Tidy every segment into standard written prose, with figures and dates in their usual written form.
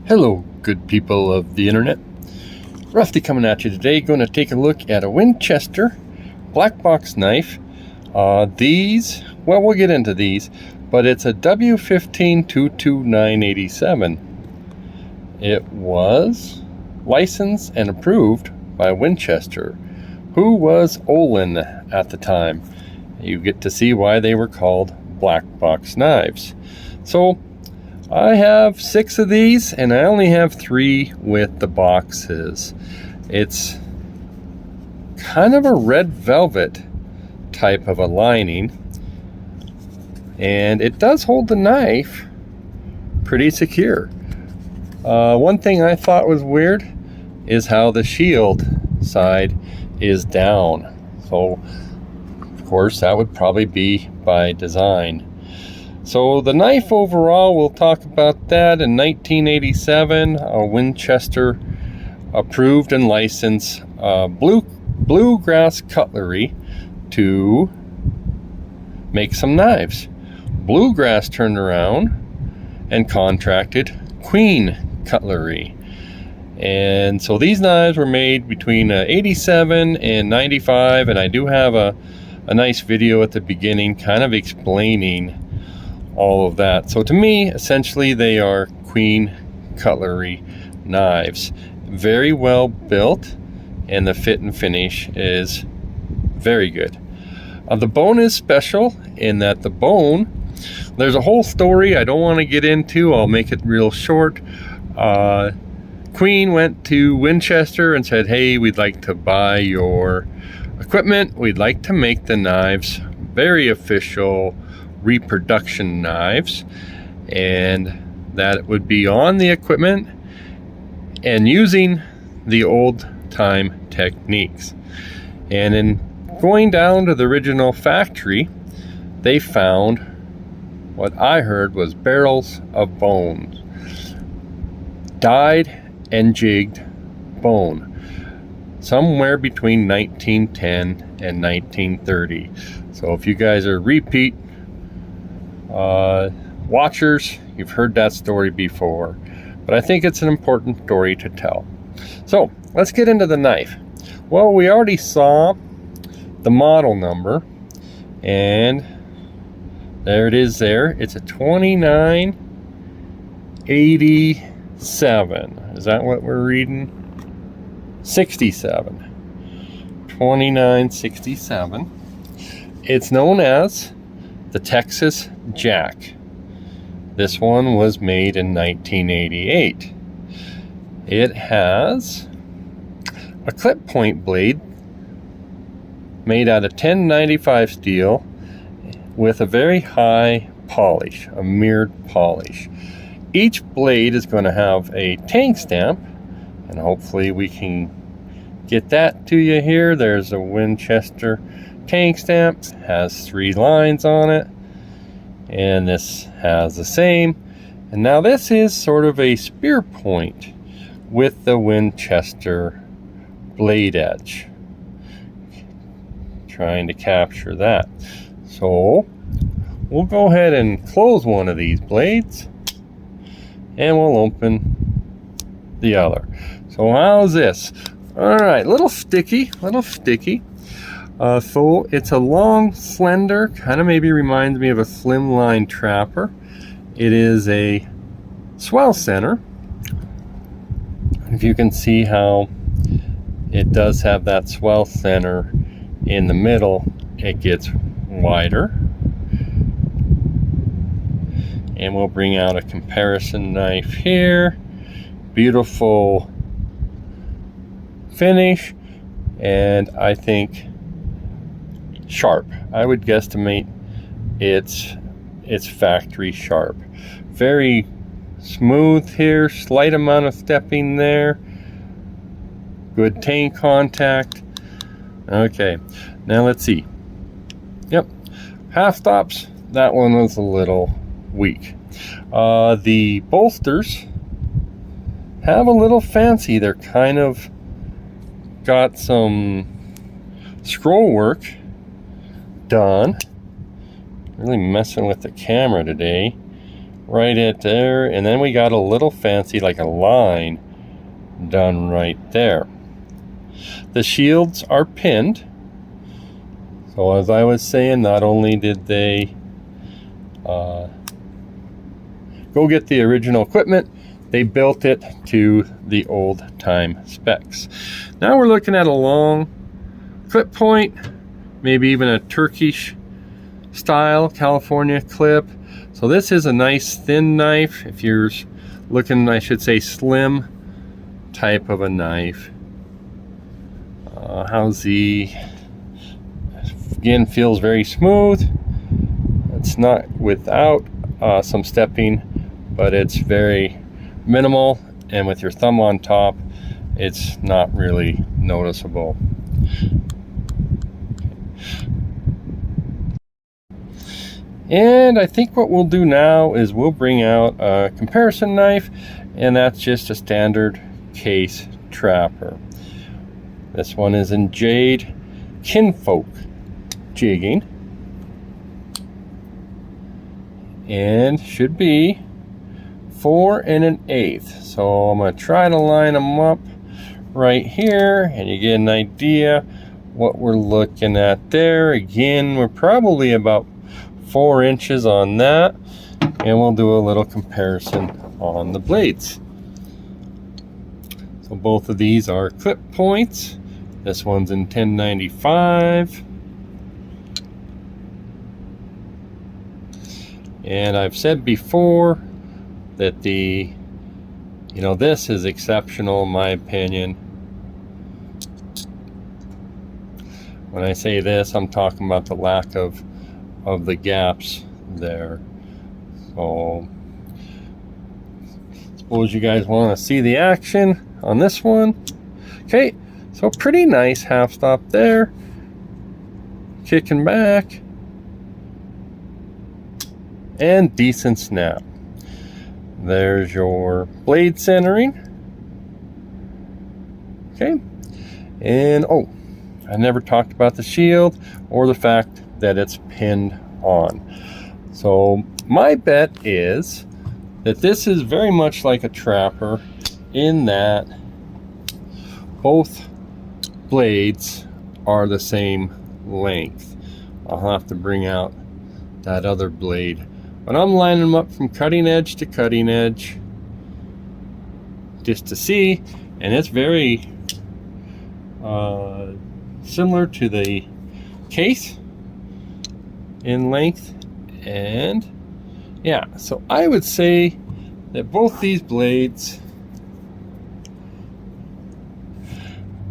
Hello, good people of the internet. Rusty coming at you today. Going to take a look at a Winchester black box knife. These, well, we'll get into these, but it's a W15-22987. It was licensed and approved by Winchester, who was Olin at the time. You get to see why they were called black box knives. So I have 6 of these, and I only have 3 with the boxes. It's kind of a red velvet type of a lining, and it does hold the knife pretty secure. One thing I thought was weird is how the shield side is down. So, of course, that would probably be by design. So the knife overall, we'll talk about that. In 1987, Winchester approved and licensed bluegrass cutlery to make some knives. Bluegrass turned around and contracted Queen Cutlery. And so these knives were made between 87 and 95, and I do have a nice video at the beginning kind of explaining all of that. So to me, essentially, they are Queen Cutlery knives. Very well built, and the fit and finish is very good. The bone is special in that the bone, there's a whole story I don't want to get into. I'll make it real short. Queen went to Winchester and said, hey, we'd like to buy your equipment. We'd like to make the knives. Very official reproduction knives, and that would be on the equipment and using the old time techniques. And in going down to the original factory, they found what I heard was barrels of bones, dyed and jigged bone, somewhere between 1910 and 1930. So if you guys are repeat watchers, you've heard that story before, but I think it's an important story to tell. So let's get into the knife. Well, we already saw the model number, and there it is there. It's a 2987. Is that what we're reading? 67. 2967. It's known as the Texas Jack. This one was made in 1988. It has a clip point blade made out of 1095 steel with a very high polish, a mirrored polish. Each blade is going to have a tank stamp, and hopefully we can get that to you here. There's a Winchester tank stamp, has 3 lines on it, and this has the same. And now this is sort of a spear point with the Winchester blade edge, trying to capture that. So we'll go ahead and close one of these blades, and we'll open the other. So how's this? All right, little sticky. So it's a long, slender, kind of maybe reminds me of a slimline trapper. It is a Swell Center. If you can see how it does have that Swell Center in the middle, it gets wider. And we'll bring out a comparison knife here. Beautiful finish, and I think sharp. I would guesstimate it's factory sharp. Very smooth here, slight amount of stepping there. Good tank contact. Okay, now let's see. Yep, half stops. That one was a little weak. The bolsters have a little fancy. They're kind of got some scroll work done. Really messing with the camera today. right at there, and then we got a little fancy like a line done right there. The shields are pinned. So as I was saying, not only did they go get the original equipment, they built it to the old time specs. Now we're looking at a long clip point, maybe even a Turkish style California clip. So this is a nice thin knife. If you're looking, I should say, slim type of a knife. How's the, again, feels very smooth. It's not without some stepping, but it's very minimal, and with your thumb on top, it's not really noticeable. And I think what we'll do now is we'll bring out a comparison knife, and that's just a standard case trapper. This one is in jade kinfolk jigging, and should be 4 1/8. So I'm going to try to line them up right here, and you get an idea what we're looking at there. Again, we're probably about 4 inches on that, and we'll do a little comparison on the blades. So both of these are clip points. This one's in 1095. And I've said before that this is exceptional in my opinion. When I say this, I'm talking about the lack of the gaps there. So suppose you guys want to see the action on this one. Okay, so pretty nice half stop there, kicking back, and decent snap. There's your blade centering. Okay, and oh, I never talked about the shield or the fact that it's pinned on. So my bet is that this is very much like a trapper in that both blades are the same length. I'll have to bring out that other blade, but I'm lining them up from cutting edge to cutting edge just to see, and it's very similar to the case in length. And yeah, so I would say that both these blades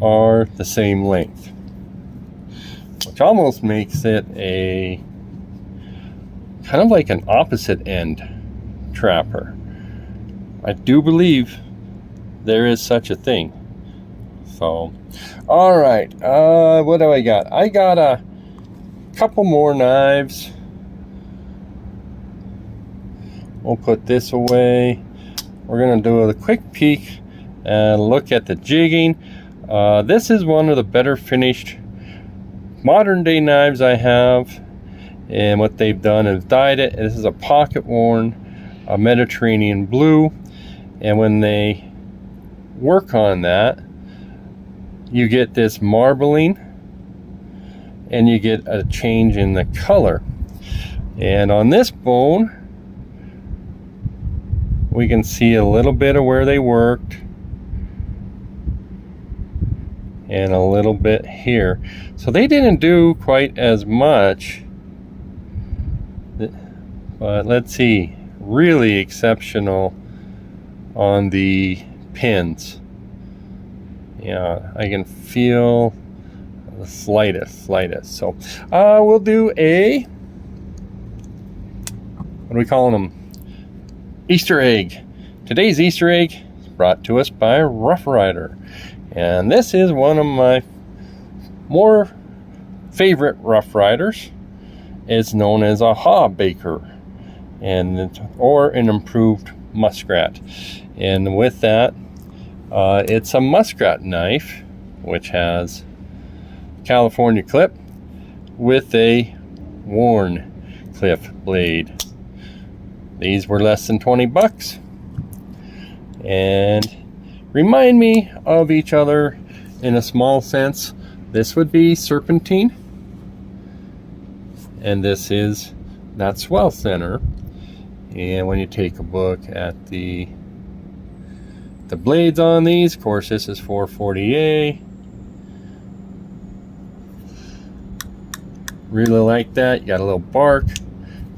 are the same length, which almost makes it a kind of like an opposite end trapper. I do believe there is such a thing. So all right, what do I got? I got a couple more knives. We'll put this away. We're gonna do a quick peek and look at the jigging. This is one of the better finished modern day knives I have, and what they've done is dyed it. This is a pocket worn Mediterranean blue, and when they work on that, you get this marbling and you get a change in the color. And on this bone, we can see a little bit of where they worked and a little bit here. So they didn't do quite as much, but let's see, really exceptional on the pins. Yeah, I can feel the slightest. So we'll do a, what are we calling them? Easter egg. Today's Easter egg is brought to us by Rough Rider, and this is one of my more favorite Rough Riders. It's known as a Haw Baker, or an improved muskrat. And with that, it's a muskrat knife, which has California clip with a worn clip blade. These were less than 20 bucks. And remind me of each other in a small sense. This would be Serpentine. And this is that Swell Center. And when you take a look at the blades on these, of course this is 440A. Really like that. You got a little bark,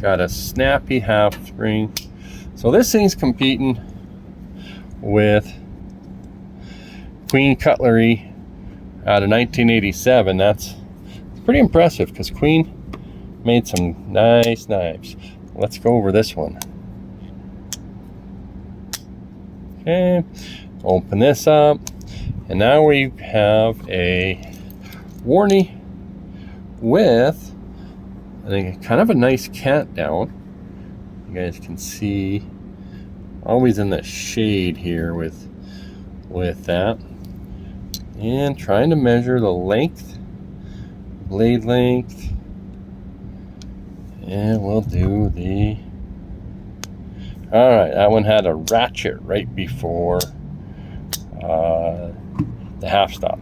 got a snappy half spring. So this thing's competing with Queen Cutlery out of 1987. That's pretty impressive because Queen made some nice knives. Let's go over this one. Okay, open this up, and now we have a Warney with, I think, kind of a nice cat down. You guys can see, always in the shade here with that, and trying to measure the length, blade length, and we'll do the. All right, that one had a ratchet right before the half stop.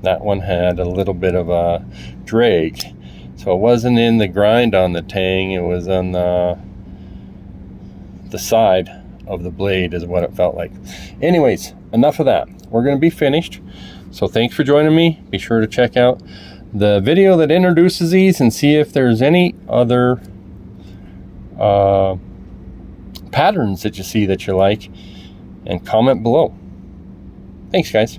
That one had a little bit of a drag, so it wasn't in the grind on the tang, it was on the side of the blade is what it felt like. Anyways, enough of that. We're going to be finished, so thanks for joining me. Be sure to check out the video that introduces these and see if there's any other patterns that you see that you like, and comment below. Thanks, guys.